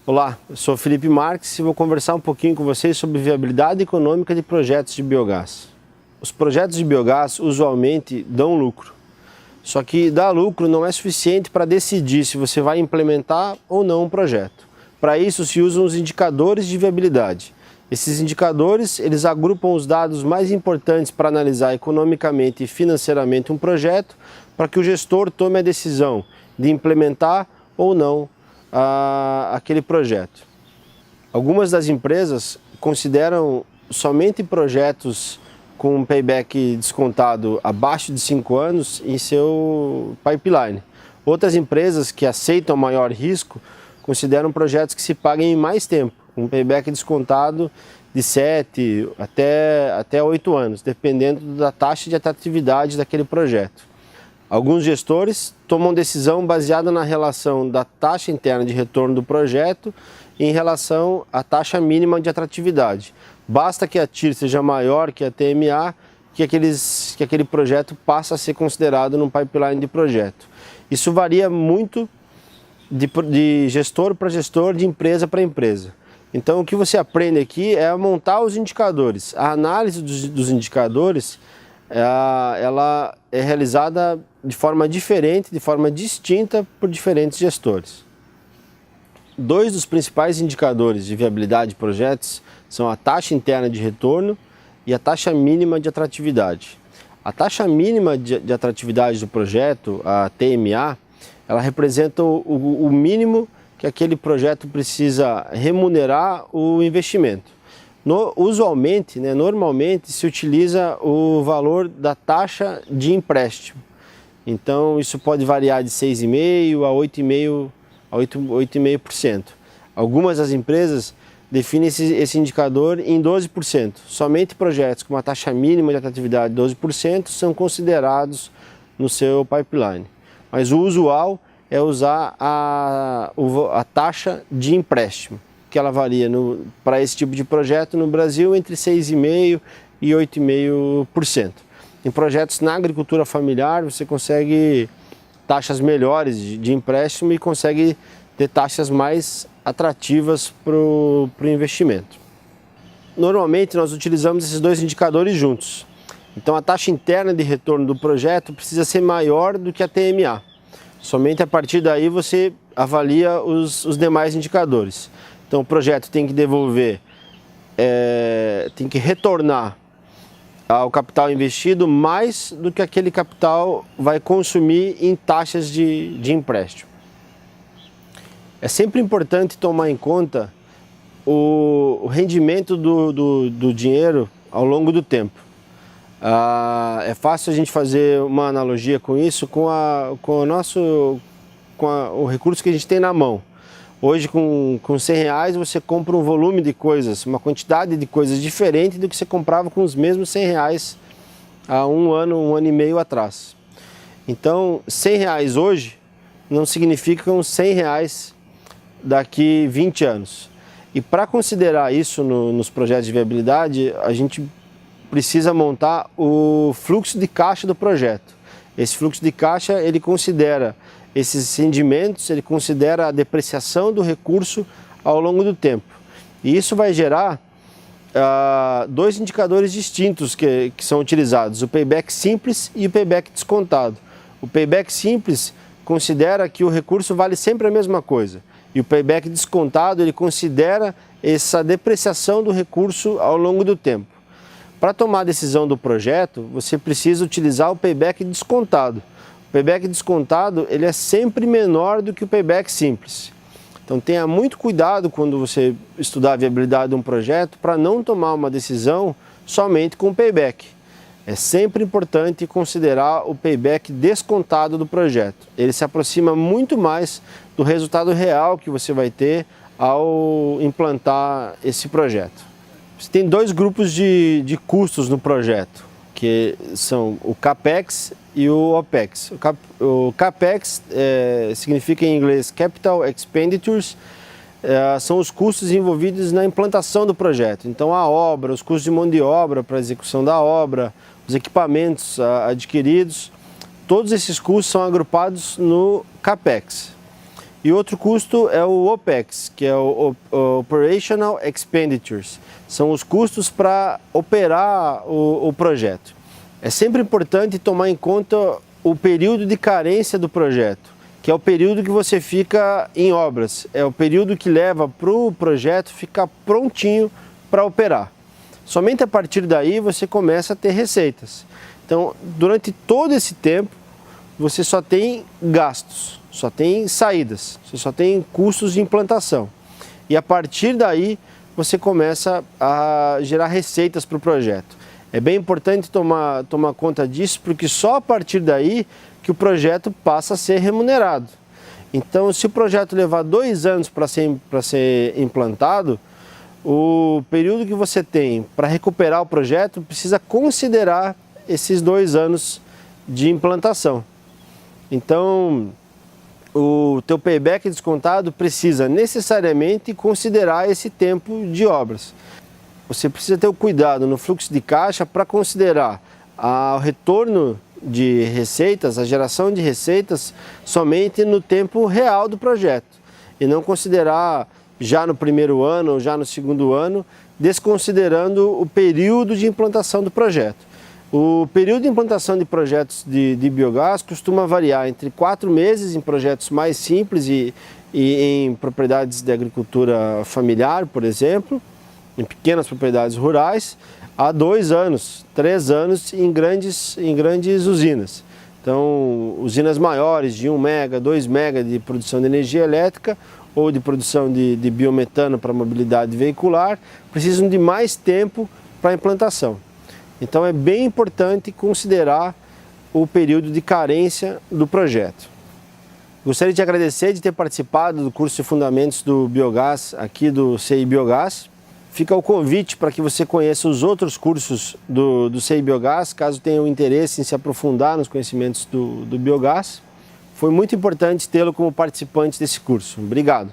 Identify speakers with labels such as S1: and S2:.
S1: Olá, eu sou Felipe Marques e vou conversar um pouquinho com vocês sobre viabilidade econômica de projetos de biogás. Os projetos de biogás usualmente dão lucro, só que dar lucro não é suficiente para decidir se você vai implementar ou não um projeto. Para isso se usam os indicadores de viabilidade. Esses indicadores, eles agrupam os dados mais importantes para analisar economicamente e financeiramente um projeto, para que o gestor tome a decisão de implementar ou não aquele projeto. Algumas das empresas consideram somente projetos com um payback descontado abaixo de 5 anos em seu pipeline. Outras empresas que aceitam maior risco consideram projetos que se paguem em mais tempo, um payback descontado de 7 até 8 anos, dependendo da taxa de atratividade daquele projeto. Alguns gestores tomam decisão baseada na relação da taxa interna de retorno do projeto em relação à taxa mínima de atratividade. Basta que a TIR seja maior que a TMA, que aquele projeto passa a ser considerado num pipeline de projeto. Isso varia muito de gestor para gestor, de empresa para empresa. Então o que você aprende aqui é a montar os indicadores. A análise dos indicadores ela é realizada de forma diferente, de forma distinta por diferentes gestores. Dois dos principais indicadores de viabilidade de projetos são a taxa interna de retorno e a taxa mínima de atratividade. A taxa mínima de atratividade do projeto, a TMA, ela representa o mínimo que aquele projeto precisa remunerar o investimento. Usualmente, normalmente se utiliza o valor da taxa de empréstimo. Então isso pode variar de 6,5% a 8,5%. Algumas das empresas definem esse indicador em 12%. Somente projetos com uma taxa mínima de atratividade de 12% são considerados no seu pipeline. Mas o usual é usar a taxa de empréstimo, que ela varia para esse tipo de projeto no Brasil entre 6,5% e 8,5%. Em projetos na agricultura familiar você consegue taxas melhores de empréstimo e consegue ter taxas mais atrativas para o investimento. Normalmente nós utilizamos esses dois indicadores juntos. Então a taxa interna de retorno do projeto precisa ser maior do que a TMA. Somente a partir daí você avalia os demais indicadores. Então o projeto tem que devolver, tem que retornar ao capital investido mais do que aquele capital vai consumir em taxas de empréstimo. É sempre importante tomar em conta o rendimento do dinheiro ao longo do tempo. É fácil a gente fazer uma analogia com isso, com o recurso que a gente tem na mão. Hoje com R$100 você compra um volume de coisas, uma quantidade de coisas diferente do que você comprava com os mesmos R$100 há um ano e meio atrás. Então R$100 hoje não significam R$100 daqui 20 anos. E para considerar isso nos projetos de viabilidade, a gente precisa montar o fluxo de caixa do projeto. Esse fluxo de caixa ele considera esses rendimentos, ele considera a depreciação do recurso ao longo do tempo. E isso vai gerar dois indicadores distintos que são utilizados, o payback simples e o payback descontado. O payback simples considera que o recurso vale sempre a mesma coisa. E o payback descontado, ele considera essa depreciação do recurso ao longo do tempo. Para tomar a decisão do projeto, você precisa utilizar o payback descontado. O payback descontado ele é sempre menor do que o payback simples. Então tenha muito cuidado quando você estudar a viabilidade de um projeto para não tomar uma decisão somente com o payback. É sempre importante considerar o payback descontado do projeto. Ele se aproxima muito mais do resultado real que você vai ter ao implantar esse projeto. Você tem dois grupos de custos no projeto, que são o CAPEX e o OPEX. O CAPEX significa em inglês Capital Expenditures, são os custos envolvidos na implantação do projeto. Então a obra, os custos de mão de obra para a execução da obra, os equipamentos adquiridos, todos esses custos são agrupados no CAPEX. E outro custo é o OPEX, que é o Operational Expenditures. São os custos para operar o projeto. É sempre importante tomar em conta o período de carência do projeto, que é o período que você fica em obras. É o período que leva para o projeto ficar prontinho para operar. Somente a partir daí você começa a ter receitas. Então, durante todo esse tempo, você só tem gastos, só tem saídas, você só tem custos de implantação. E a partir daí, você começa a gerar receitas para o projeto. É bem importante tomar conta disso, porque só a partir daí que o projeto passa a ser remunerado. Então, se o projeto levar 2 anos para ser implantado, o período que você tem para recuperar o projeto precisa considerar esses 2 anos de implantação. Então, o teu payback descontado precisa necessariamente considerar esse tempo de obras. Você precisa ter o cuidado no fluxo de caixa para considerar o retorno de receitas, a geração de receitas, somente no tempo real do projeto e não considerar já no primeiro ano ou já no segundo ano, desconsiderando o período de implantação do projeto. O período de implantação de projetos de biogás costuma variar entre 4 meses em projetos mais simples e em propriedades de agricultura familiar, por exemplo, em pequenas propriedades rurais, a 2 anos, 3 anos em grandes usinas. Então, usinas maiores de 1 mega, 2 mega de produção de energia elétrica ou de produção de biometano para mobilidade veicular, precisam de mais tempo para a implantação. Então é bem importante considerar o período de carência do projeto. Gostaria de agradecer de ter participado do curso de Fundamentos do Biogás aqui do CI Biogás. Fica o convite para que você conheça os outros cursos do CI Biogás, caso tenha um interesse em se aprofundar nos conhecimentos do biogás. Foi muito importante tê-lo como participante desse curso. Obrigado.